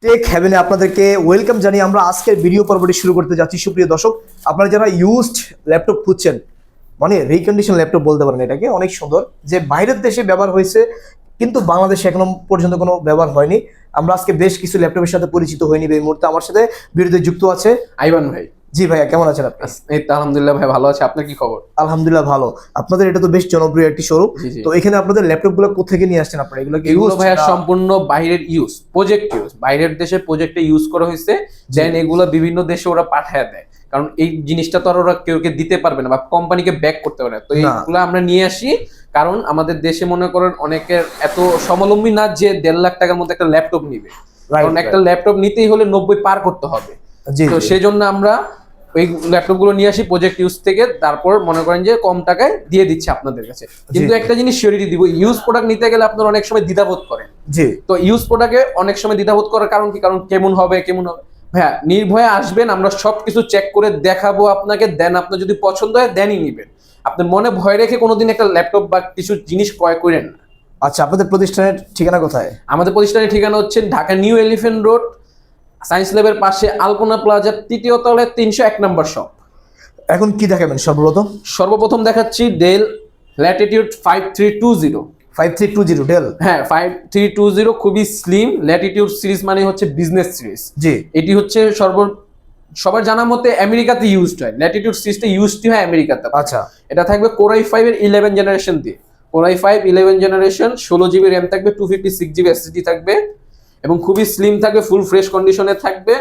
Take হ্যাভেনে আপনাদেরকে welcome জানিয়ে আমরা আজকের ভিডিও পর্বটি শুরু করতে যাচ্ছি। সুপ্রিয় দর্শক, আপনারা যারা ইউজড ল্যাপটপ খুঁজছেন, মানে রিকন্ডিশন ল্যাপটপ বলতে পারেন এটাকে, অনেক সুন্দর, যে বাইরের দেশে ব্যবহার হয়েছে কিন্তু বাংলাদেশে এখনো পর্যন্ত কোনো ব্যবহার হয়নি। আমরা আজকে বেশ কিছু ল্যাপটপের সাথে পরিচিত হয়নি। এই মুহূর্তে আমার সাথে ভিডিওতে যুক্ত আছে আইভান ভাই। জি ভাইয়া, কেমন আছেন আপনি? এই তো আলহামদুলিল্লাহ ভাই, ভালো আছে। আপনার কি খবর? আলহামদুলিল্লাহ ভালো। আপনাদের এটা তো বেশ জনপ্রিয় একটি শোরুম, তো এখানে আপনাদের ল্যাপটপ গুলো কোথা থেকে নিয়ে আসছেন আপনারা? এগুলো ভাইয়া সম্পূর্ণ বাইরের বাইরের দেশে প্রজেক্টে ইউজ করা হয়েছে, দেন এগুলো বিভিন্ন দেশে ওরা পাঠায় দেয়, কারণ এই জিনিসটা তো আর ওরা কেউ দিতে পারবে না বা কোম্পানিকে ব্যাক করতে পারে না। তো এইগুলো আমরা নিয়ে আসি, কারণ আমাদের দেশে মনে করেন অনেকের এত স্বাবলম্বী না যে 1.5 লাখ টাকার মধ্যে একটা ল্যাপটপ নিবে, কারণ একটা ল্যাপটপ নিতেই হলে 90 পার করতে হবে। তো সেই জন্য আমরা ওই ল্যাপটপ গুলো নিয়ে আসি প্রজেক্ট ইউজ থেকে, তারপর মনে করেন যে কম টাকায় দিয়ে দিচ্ছি আপনাদের কাছে। কিন্তু একটা জিনিস সিওরিটি দিব, ইউজ প্রোডাক্ট নিতে গেলে আপনারা অনেক সময় দ্বিধাবোধ করেন। জি, তো ইউজ প্রোডাক্টে অনেক সময় দ্বিধাবোধ করার কারণ কি? কারণ কেমন হবে ভাইয়া, নির্ভয়ে আসবেন, আমরা সবকিছু চেক করে দেখাবো আপনাকে, দেন আপনার যদি পছন্দ হয় দেনই নিবেন। আপনার মনে ভয় রেখে কোনোদিন একটা ল্যাপটপ বা কিছু জিনিস ক্রয় করেন না। আচ্ছা, আপনাদের প্রতিষ্ঠানের ঠিকানা কোথায়? আমাদের প্রতিষ্ঠানের ঠিকানা হচ্ছে Dhaka new elephant road, science ল্যাবের পাশে আলপনা প্লাজার 3য় তলায় 301 নম্বর শপ। এখন কি দেখাবেন? সর্বপ্রথম দেখাচ্ছি ডেল ল্যাটিটিউড 5320 ডেল। হ্যাঁ, 5320 খুবই স্লিম। ল্যাটিটিউড সিরিজ মানে হচ্ছে বিজনেস সিরিজ। জি, এটি হচ্ছে সবার জানা মতে আমেরিকাতে ইউজড হয়। ল্যাটিটিউড সিরিজটা ইউজড হয় আমেরিকাতে। আচ্ছা, এটা থাকবে কোর i5 এর 11 জেনারেশন দিয়ে। Core i5 11 generation, 16 GB RAM থাকবে, 256 জিবি এসএসডি থাকবে এবং খুবই স্লিম থাকবে, ফুল ফ্রেশ কন্ডিশনে থাকবে।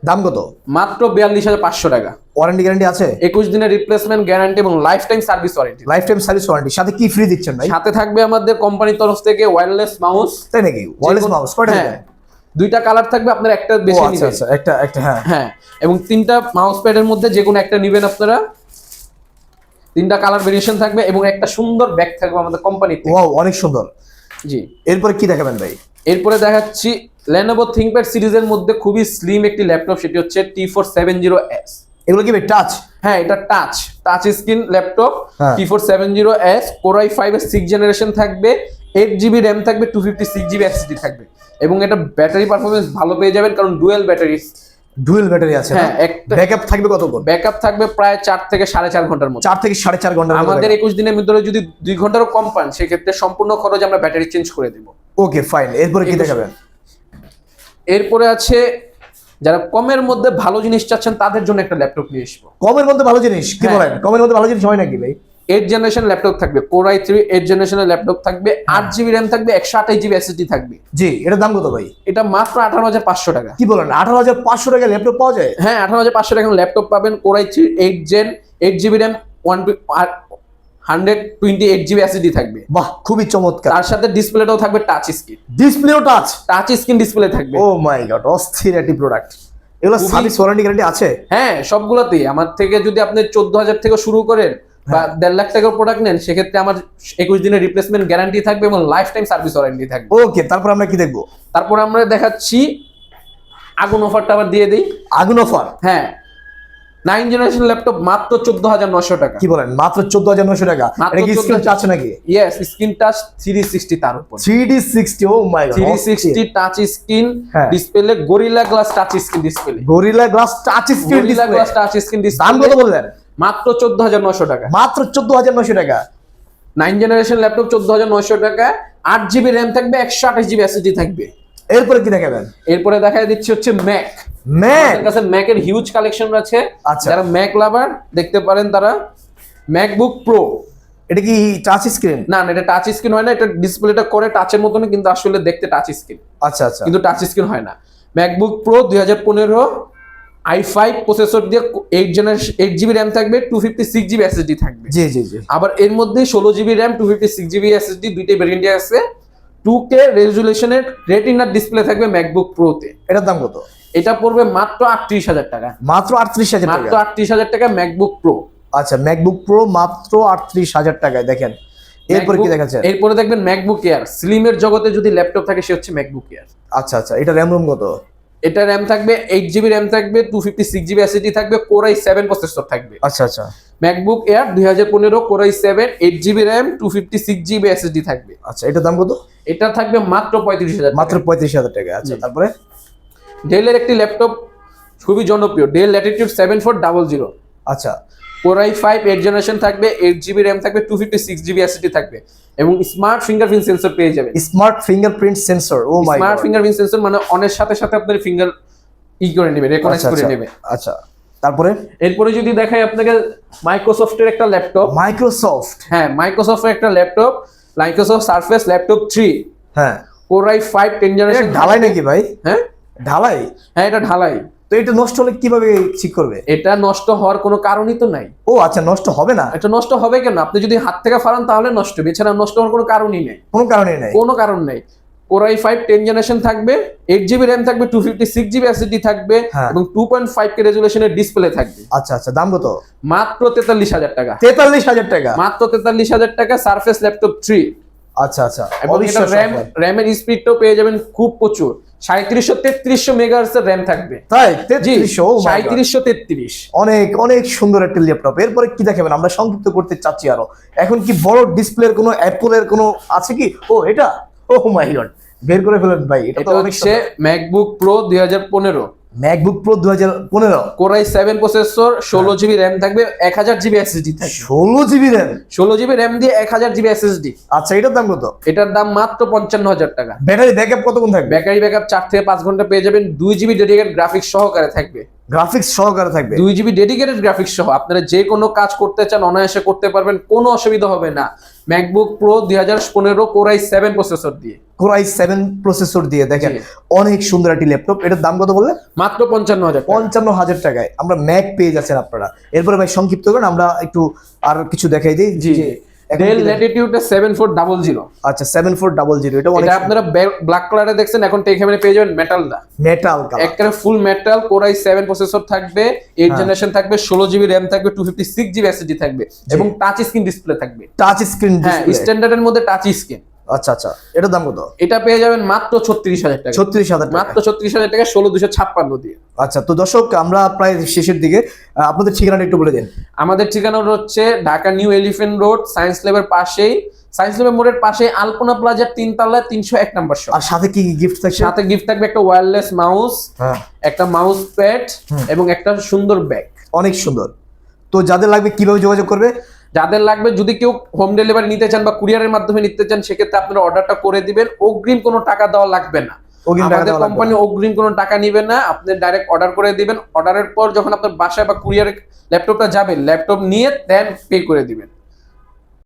দাম কত? মাত্র 42,500 টাকা। ওয়ারেন্টি গ্যারান্টি আছে? 21 দিনের রিপ্লেসমেন্ট গ্যারান্টি এবং life time service warranty. Life time service warranty সাথে কি ফ্রি দিচ্ছেন ভাই? সাথে থাকবে আমাদের কোম্পানির তরফ থেকে ওয়্যারলেস মাউস। তাই নাকি? ওয়্যারলেস মাউস কয়টা দেবেন? দুইটা কালার থাকবে, আপনারা একটা বেছে নিবেন। আচ্ছা, একটা হ্যাঁ, এবং 3টা মাউস প্যাডের মধ্যে যে কোনো একটা নেবেন আপনারা। 3টা কালার ভেরিয়েশন থাকবে এবং একটা সুন্দর ব্যাগ থাকবে আমাদের কোম্পানি থেকে। ওয়াও, অনেক সুন্দর। জি, এরপরে কি দেখাবেন ভাই? এরপরে দেখাচ্ছি Lenovo ThinkPad সিরিজের মধ্যে খুবই স্লিম একটি ল্যাপটপ, সেটি হচ্ছে T470S। এগুলো কি ভাই টাচ? হ্যাঁ, এটা touch screen laptop. T470S core i5 এর 6 জেনারেশন থাকবে, 8 জিবি র্যাম থাকবে, 256 জিবি এসএসডি থাকবে এবং এটা ব্যাটারি পারফরম্যান্স ভালো পেয়ে যাবেন, কারণ ডুয়েল ব্যাটারি আছে। হ্যাঁ, একটা ব্যাকআপ থাকবে কতক্ষণ? ব্যাকআপ থাকবে প্রায় 4 থেকে 4.5 ঘন্টার মতো। 4 থেকে 4.5 ঘন্টা। আমাদের 21 দিনের ভিতরে যদি 2 ঘন্টারও কম পান, সেক্ষেত্রে সম্পূর্ণ খরচ আমরা ব্যাটারি চেঞ্জ করে দেব। ওকে, ফাইন। এরপরে কি দেখাবেন? এরপরে আছে যারা কমের মধ্যে ভালো জিনিস চাচ্ছেন, তাদের জন্য একটা ল্যাপটপ নিয়ে আসবো। কমের মধ্যে ভালো জিনিস? কি বলেন, কমের মধ্যে ভালো জিনিস হয় নাকি ভাই? 8 জেনারেশন ল্যাপটপ থাকবে, কোর i3 8 জেনারেশনের ল্যাপটপ থাকবে, 8 জিবি র্যাম থাকবে, 128 জিবি এসএসডি থাকবে। জি, এটার দাম কত ভাই? এটা মাত্র 18,500 টাকা। কি বলেন, 18,500 টাকা ল্যাপটপ পাওয়া যায়? হ্যাঁ, 18,500 টাকা ল্যাপটপ পাবেন। Core i3 8 gen, 8 GB RAM, 128 GB SSD থাকবে। বাহ, খুবই চমৎকার। তার সাথে ডিসপ্লেটাও থাকবে টাচ স্ক্রিন। ডিসপ্লেও টাচ স্ক্রিন ডিসপ্লে থাকবে। ও মাই গড, অস্থির একটি প্রোডাক্ট। এগুলো সার্ভিস ওয়ারেন্টি গ্যারান্টি আছে? হ্যাঁ, সবগুলোতেই। আমার থেকে যদি আপনি 14,000 থেকে শুরু করেন বা 1.5 লাখ টাকার প্রোডাক্ট নেন, সেক্ষেত্রে আমার 21 দিনের রিপ্লেসমেন্ট গ্যারান্টি থাকবে এবং লাইফ টাইম সার্ভিস ওয়ারেন্টি থাকবে। ওকে, তারপর আমরা কি দেখবো? তারপর আমরা দেখাচ্ছি আগুন অফারটা আবার দিয়ে দিই। আগুন অফার? হ্যাঁ, 9 জেনারেশন ল্যাপটপ মাত্র 14,900 টাকা। কি বলেন, মাত্র 14,900 টাকা? এটা কি স্ক্রিন টাচ নাকি? ইয়েস, স্ক্রিন টাচ 360 তার উপর। 360? Oh my god, 360 touch screen display, Gorilla glass touch screen display. Gorilla glass touch screen display. দাম কত বললেন? মাত্র 14,900 টাকা। মাত্র 14,900 টাকা। 9 জেনারেশন ল্যাপটপ 14,900 টাকা, 8 জিবি র্যাম থাকবে, 128 জিবি এসএসডি থাকবে। এরপরে কি দেখাবেন? এরপরে দেখাই দিচ্ছি হচ্ছে ম্যাক। আমাদের কাছে ম্যাকের হিউজ কালেকশন আছে। যারা ম্যাক লাভার দেখতে পারেন, তারা ম্যাকবুক প্রো। এটা কি টাচ স্ক্রিন? না, এটা টাচ স্ক্রিন হয় না। এটা ডিসপ্লেটা করে টাচের মতনই, কিন্তু আসলে দেখতে টাচ স্ক্রিন। আচ্ছা, কিন্তু টাচ স্ক্রিন হয় না। ম্যাকবুক প্রো 2015 i5 প্রসেসর দিয়ে 8 জিবি র্যাম থাকবে, 256 জিবি এসএসডি থাকবে। জি। আবার এর মধ্যে 16 জিবি র্যাম, 256 জিবি এসএসডি, দুইটাই ভেরিয়েন্ট আছে। 2K রেজুলেশনের রেটিনার ডিসপ্লে থাকবে ম্যাকবুক প্রোতে। এটার দাম কত? এটা পড়বে মাত্র 38,000 টাকা। মাত্র 38,000 টাকা? মাত্র 38,000 টাকা ম্যাকবুক প্রো। আচ্ছা, ম্যাকবুক প্রো মাত্র 38,000 টাকায়। দেখেন এরপরে কি দেখাচ্ছেন? এরপরে দেখবেন ম্যাকবুক এয়ার। স্লিমের জগতে যদি ল্যাপটপ থাকে, সে হচ্ছে ম্যাকবুক এয়ার। আচ্ছা, এটা র্যাম রোম কত? এটা র্যাম থাকবে 8GB র্যাম থাকবে, 256GB এসএসডি থাকবে, Core i7 প্রসেসর থাকবে। আচ্ছা আচ্ছা MacBook air 2015 Core i7 8GB RAM 256GB SSD থাকবে। আচ্ছা, এটার দাম কত? এটা থাকবে মাত্র 35,000, মাত্র 35,000 টাকা। আচ্ছা, তারপরে ডেলের একটি ল্যাপটপ খুবই জনপ্রিয়, ডেল ল্যাটিটিউড 7400। আচ্ছা, Core i5 8 জেনারেশন থাকবে, 8GB র্যাম থাকবে, 256GB এসএসডি থাকবে এবং স্মার্ট ফিঙ্গারপ্রিন্ট সেন্সর পেয়ে যাবেন। Smart fingerprint sensor, oh my smart god. Fingerprint sensor মানে অনের সাথে সাথে আপনার ফিঙ্গার করে নেবে, রেকগনাইজ করে নেবে। আচ্ছা, তারপরে এরপরে যদি দেখাই আপনাকে মাইক্রোসফটের একটা ল্যাপটপ, মাইক্রোসফট। হ্যাঁ মাইক্রোসফটের একটা ল্যাপটপ, মাইক্রোসফট সারফেস ল্যাপটপ 3, হ্যাঁ, Core i5 10 জেনারেশন। ঢালাই নাকি ভাই? হ্যাঁ ঢালাই? হ্যাঁ এটা ঢালাই। তো এটা নষ্ট হলে কিভাবে ঠিক করবে? এটা নষ্ট হওয়ার কোনো কারণই তো নাই। ও আচ্ছা, নষ্ট হবে না? এটা নষ্ট হবে কেন? আপনি যদি হাত থেকে ফাড়ান তাহলে নষ্ট হবে, এছাড়া নষ্ট হওয়ার কোনো কারণই নেই, কোনো কারণে নাই। কোনো কারণ নেই। Core i5 10 জেনারেশন থাকবে, 8GB র্যাম থাকবে, 256GB এসএসডি থাকবে হ্যাঁ। এবং 2.5K রেজোলিউশনের ডিসপ্লে থাকবে। আচ্ছা আচ্ছা, দাম কত? মাত্র 43,000 টাকা। 43,000 টাকা? মাত্র 43,000 টাকা, সারফেস ল্যাপটপ 3। আচ্ছা আচ্ছা, এবং এটা র্যামের স্পিডটাও পেয়ে যাবেন খুব প্রচুর, 3700-3300 মেগাহার্টজ এর র্যাম থাকবে। তাই? জি 3300? ও মাই গড, 3733। অনেক অনেক সুন্দর একটা ল্যাপটপ। এরপরে কি দেখাবেন? আমরা সংক্ষিপ্ত করতে চাচ্ছি আরো। এখন কি বড় ডিসপ্লের কোনো অ্যাপলের কোনো আছে কি? ও এটা, ও মাই গড, বের করে ফেলেন ভাই, এটা তো এটা অনেক হচ্ছে MacBook pro 2015, MacBook pro 2015। Core i7 processor, 16GB RAM থাকবে, 1000GB এসএসডি থাকবে। 16GB RAM? 16GB র্যাম দিয়ে 1000GB এসএসডি। আচ্ছা, এটার দাম কত? এটার দাম মাত্র 55,000 টাকা। ব্যাটারি ব্যাকআপ কতক্ষণ থাকবে? ব্যাটারি ব্যাকআপ 4 থেকে 5 ঘন্টা পেয়ে যাবেন, 2GB ডেডিকেটেড গ্রাফিক্স সহকারে থাকবে। গ্রাফিক্স সহকারে থাকবে? 2GB ডেডিকেটেড গ্রাফিক্স সহ আপনারা যে কোনো কাজ করতে চান অনায়াসে করতে পারবেন, কোনো অসুবিধা হবে না। MacBook pro 2015 Core i7 processor দিয়ে, Core i7 প্রসেসর দিয়ে দেখেন, জি। অনেক সুন্দর একটি ল্যাপটপ। এটার দাম কত বললেন? মাত্র 55,000 টাকা। 55,000 টাকায় আমরা ম্যাক পেয়ে যাচ্ছেন আপনারা। এরপরে ভাই সংক্ষিপ্ত করেন, আমরা একটু আর কিছু দেখাই দিই। জি, যে এখন ডেল কি দেখ- ল্যাটিটিউড 7400। আচ্ছা, 7400, এটা অনেক এটা আপনারা ব্ল্যাক কালারে দেখছেন, এখন টেকহামে পেয়ে যাবেন মেটালটা, মেটাল কালার। একবারে ফুল মেটাল। Core i7 প্রসেসর থাকবে, 8 জেনারেশন থাকবে, 16GB র্যাম থাকবে, 256GB এসএসডি থাকবে এবং টাচ স্ক্রিন ডিসপ্লে থাকবে। টাচ স্ক্রিন হ্যাঁ, ডিসপ্লে? স্ট্যান্ডার্ডের মধ্যে টাচ স্ক্রিন। আচ্ছা আচ্ছা, এটার দাম কত? এটা পেয়ে যাবেন মাত্র 36,000 টাকা। 36,000 টাকা? মাত্র 36,000 টাকা, 16,256 দিয়ে। আচ্ছা, তো দর্শক আমরা প্রায় শেষের দিকে, আপনাদের ঠিকানাটা একটু বলে দিন। আমাদের ঠিকানা হচ্ছে Dhaka new elephant road, science ল্যাবের পাশেই, সায়েন্স ল্যাবের মোড়ের পাশে আলপনা প্লাজার 3 তলায় 301 নম্বর শপ। আর সাথে কি গিফট থাকছে? সাথে গিফট থাকবে একটা ওয়্যারলেস মাউস, হ্যাঁ, একটা মাউস প্যাড এবং একটা সুন্দর ব্যাগ। অনেক সুন্দর। তো যাদের লাগবে কিভাবে যোগাযোগ করবে? যাদের লাগবে, যদি কেউ হোম ডেলিভারি নিতে চান বা কুরিয়ারের মাধ্যমে নিতে চান, সেক্ষেত্রে আপনারা অর্ডারটা করে দিবেন, অগ্রিম কোনো টাকা দেওয়া লাগবে না। অগ্রিম টাকা আমাদের দেওয়া লাগবে কোম্পানি অগ্রিম কোনো টাকা নিবে না, আপনি ডাইরেক্ট অর্ডার করে দিবেন। অর্ডারের পর যখন আপনার বাসায় বা কুরিয়ারে ল্যাপটপটা যাবে, ল্যাপটপ নিয়ে দেন পে করে দিবেন।